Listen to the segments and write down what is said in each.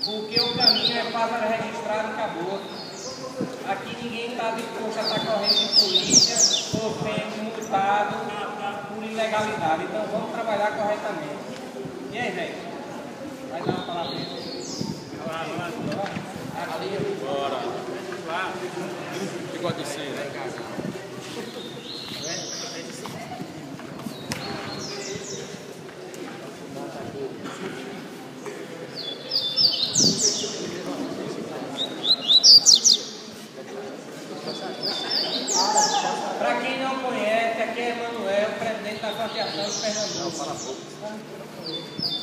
Porque o caminho é pássaro registrado e acabou. Aqui ninguém está disposto a estar correndo em polícia, sofrendo multado por ilegalidade. Então vamos trabalhar corretamente. E aí, velho? Vai dar uma palavra aí. Bora. Igual de ser, né, casa? Para quem não conhece, aqui é Emanuel, presidente da Associação de Pernambuco.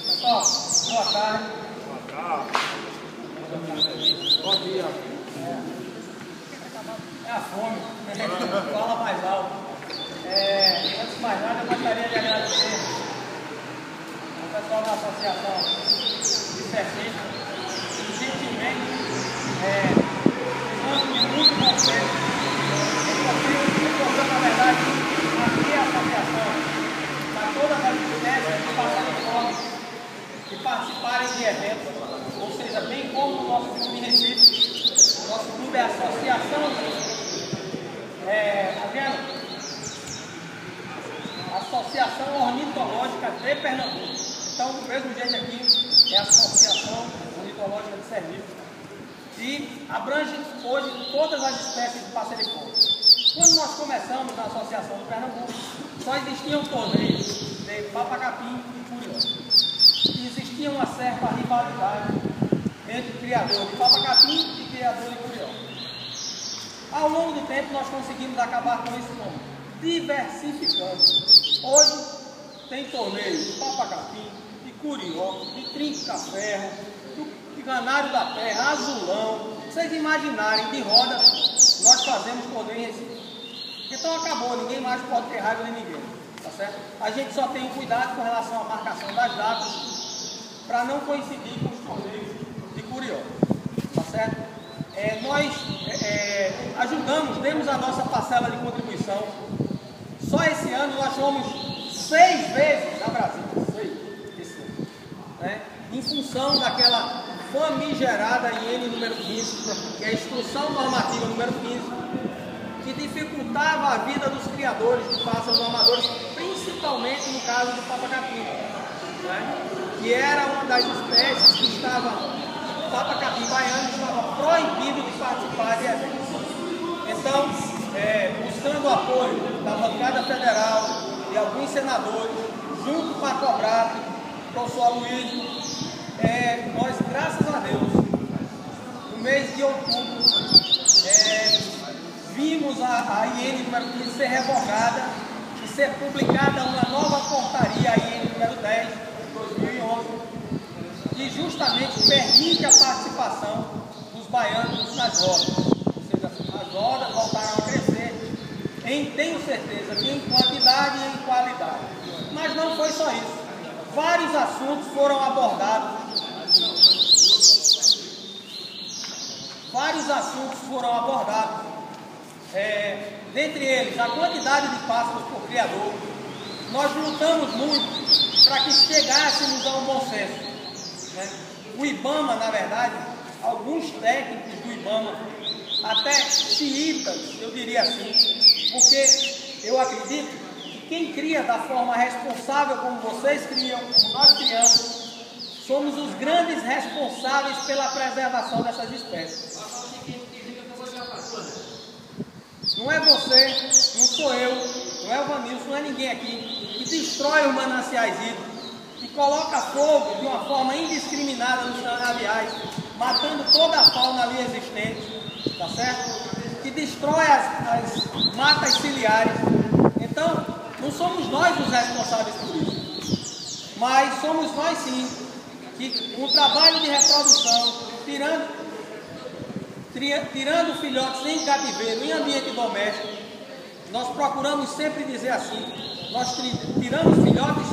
Pessoal, boa tarde. Boa tarde. Bom dia. É a fome. Fala mais alto. Antes de mais nada, eu gostaria de agradecer ao pessoal da Associação de Sergipe, que gentilmente, de muito bom tempo, na verdade, aqui é a associação, para todas as espécies que passarem fome, que participarem de eventos, ou seja, bem como o nosso clube em Recife. Nosso clube é a Associação Associação Ornitológica de Pernambuco. Então, do mesmo jeito aqui, é a Associação Ornitológica de Sergipe. E abrange hoje todas as espécies de passeriforme. Quando nós começamos na Associação de Pernambuco, só existiam torneios de papacapim e curió. E existia uma certa rivalidade entre criador de papacapim e criador de curió. Ao longo do tempo, nós conseguimos acabar com isso como? Diversificando. Hoje tem torneio de papacapim, de curió, de trinca-ferro, de canário da terra, azulão. Vocês imaginarem, de roda, nós fazemos torneio em Recife. Então acabou, ninguém mais pode ter raiva de ninguém, tá certo? A gente só tem um cuidado com relação à marcação das datas, para não coincidir com os torneios de curió, tá certo? Nós ajudamos, demos a nossa parcela de contribuição. Só esse ano nós fomos 6 vezes a Brasília, 6 esse ano, né? Em função daquela famigerada IN número 15, que é a Instrução Normativa número 15, que dificultava a vida dos criadores de pássaros amadores, principalmente no caso do papacapim, né? Que era uma das espécies que estava, o papacapim baiano estava proibido de participar de eventos. Então, buscando o apoio da bancada federal e alguns senadores, junto com a Cobrap, o professor Aloysio, nós, graças a Deus, no mês de outubro, vimos a IN número 15 ser revogada e ser publicada uma nova portaria, a IN número 10, de 2011, que justamente permite a participação dos baianos nas rodas. Ou seja, as rodas voltaram a crescer, tenho certeza que em quantidade e em qualidade. Mas não foi só isso. Vários assuntos foram abordados. Dentre eles, a quantidade de pássaros por criador. Nós lutamos muito para que chegássemos a um bom senso, né? O IBAMA, na verdade, alguns técnicos do IBAMA, até xiitas, eu diria assim, porque eu acredito que quem cria da forma responsável como vocês criam, como nós criamos, somos os grandes responsáveis pela preservação dessas espécies. Não é você, não sou eu, não é o Vanilson, não é ninguém aqui que destrói os mananciais hídricos, que coloca fogo de uma forma indiscriminada nos canaviais, matando toda a fauna ali existente, tá certo? Que destrói as matas ciliares. Então, não somos nós os responsáveis por isso, mas somos nós sim, que com o trabalho de reprodução, tirando filhotes em cativeiro, em ambiente doméstico, nós procuramos sempre dizer assim, nós tiramos filhotes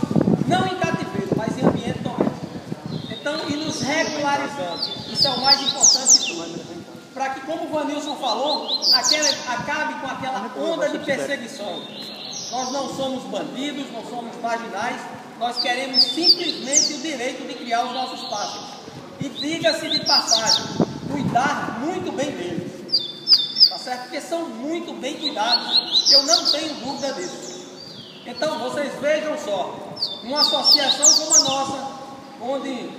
não em cativeiro, mas em ambiente doméstico. Então, e nos regularizando, isso é o mais importante de tudo, para que, como o Vanilson falou, acabe com aquela onda de perseguição. Nós não somos bandidos, não somos marginais, nós queremos simplesmente o direito de criar os nossos pássaros. e diga-se de passagem, cuidar muito bem deles, tá certo? Porque são muito bem cuidados, eu não tenho dúvida disso. Então vocês vejam só, uma associação como a nossa, onde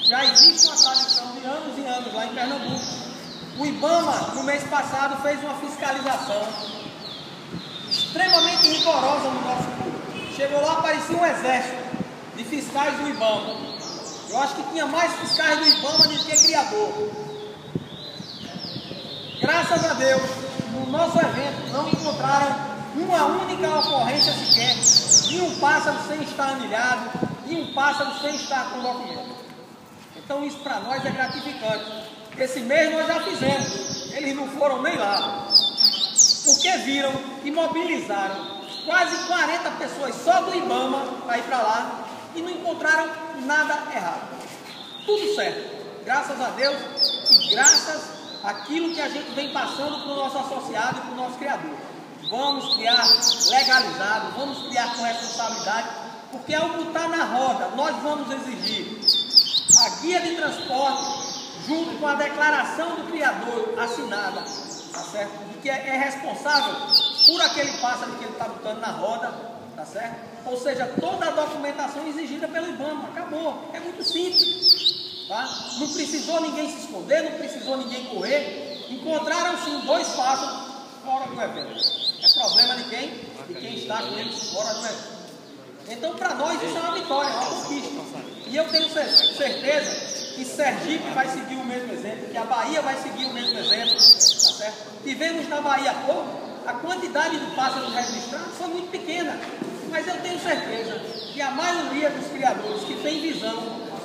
já existe uma tradição de anos e anos lá em Pernambuco, o IBAMA no mês passado fez uma fiscalização extremamente rigorosa no nosso clube. Chegou lá, parecia um exército de fiscais do IBAMA. Eu acho que tinha mais fiscais do IBAMA do que criador. Graças a Deus, no nosso evento não encontraram uma única ocorrência sequer de um pássaro sem estar anilhado, de um pássaro sem estar com documento. Então isso para nós é gratificante. Esse mês nós já fizemos, eles não foram nem lá, porque viram e mobilizaram quase 40 pessoas só do IBAMA para ir para lá e não encontraram nada errado. Tudo certo, graças a Deus e graças àquilo que a gente vem passando para o nosso associado e para o nosso criador. Vamos criar legalizado, vamos criar com responsabilidade, porque ao botar na roda, nós vamos exigir a guia de transporte junto com a declaração do criador assinada, tá certo? De que é responsável por aquele pássaro que ele está botando na roda, tá certo? Ou seja, toda a documentação exigida pelo IBAMA, acabou, é muito simples, tá? Não precisou ninguém se esconder, não precisou ninguém correr, encontraram sim 2 pássaros fora do evento. É problema de quem? De quem está com eles fora do evento. Então, para nós, isso é uma vitória, é uma conquista. E eu tenho certeza que Sergipe vai seguir o mesmo exemplo, que a Bahia vai seguir o mesmo exemplo, tá certo? Tivemos na Bahia há pouco, a quantidade de pássaros registrados foi muito pequena, mas eu tenho certeza que a maioria dos criadores que tem visão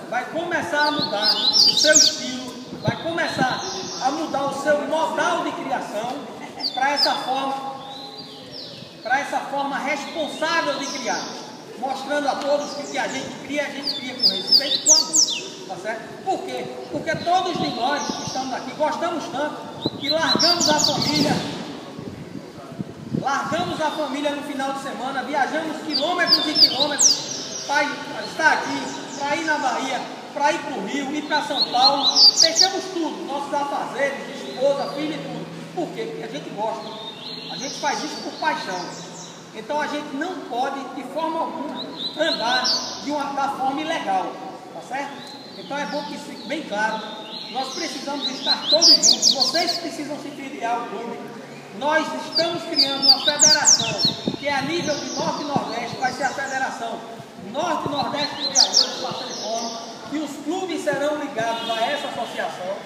vai começar a mudar o seu estilo, vai começar a mudar o seu modal de criação para essa forma responsável de criar, mostrando a todos que o que a gente cria com respeito e com amor, tá certo? Por quê? Porque todos de nós que estamos aqui gostamos tanto que largamos a família no final de semana, viajamos quilômetros e quilômetros para estar aqui, para ir na Bahia, para ir para o Rio, ir para São Paulo, deixamos tudo, nossos afazeres, esposa, filho e tudo. Por quê? Porque a gente gosta, a gente faz isso por paixão. Então a gente não pode, de forma alguma, andar da forma ilegal, tá certo? Então é bom que isso fique bem claro. Nós precisamos estar todos juntos, vocês precisam se filiar ao clube. Nós estamos criando uma federação, que é a nível de Norte e Nordeste, vai ser a Federação Norte e Nordeste de Criadores de Passarinho, e os clubes serão ligados a essa associação,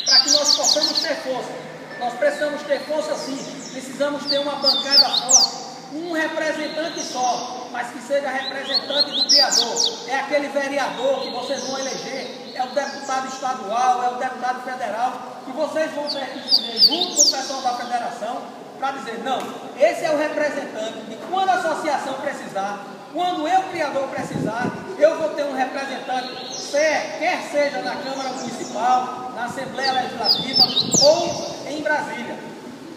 para que nós possamos ter força. Nós precisamos ter força sim, precisamos ter uma bancada forte, um representante só, mas que seja representante do criador. É aquele vereador que vocês vão eleger, é o deputado estadual, é o deputado federal, que vocês vão ter que escolher junto com o pessoal da federação, para dizer, não, esse é o representante de quando a associação precisar, quando eu, criador, precisar, eu vou ter um representante, quer seja na Câmara Municipal, na Assembleia Legislativa ou em Brasília,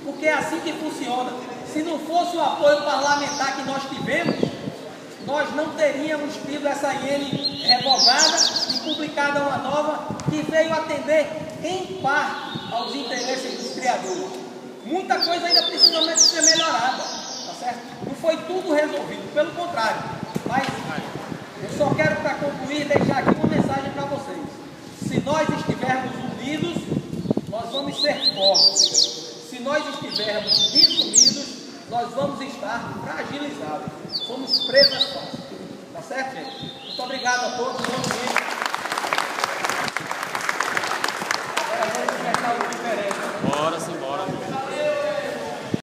porque é assim que funciona. Se não fosse o apoio parlamentar que nós tivemos, nós não teríamos tido essa IN revogada e publicada uma nova que veio atender em parte aos interesses dos criadores. Muita coisa ainda precisa ser melhorada, tá certo? Não foi tudo resolvido, pelo contrário. Mas eu só quero, para concluir, deixar aqui uma mensagem para vocês. Se nós estivermos unidos, nós vamos ser fortes. Se nós estivermos desunidos, nós vamos estar fragilizados. Somos presas fáceis. Tá certo, gente? Muito obrigado a todos.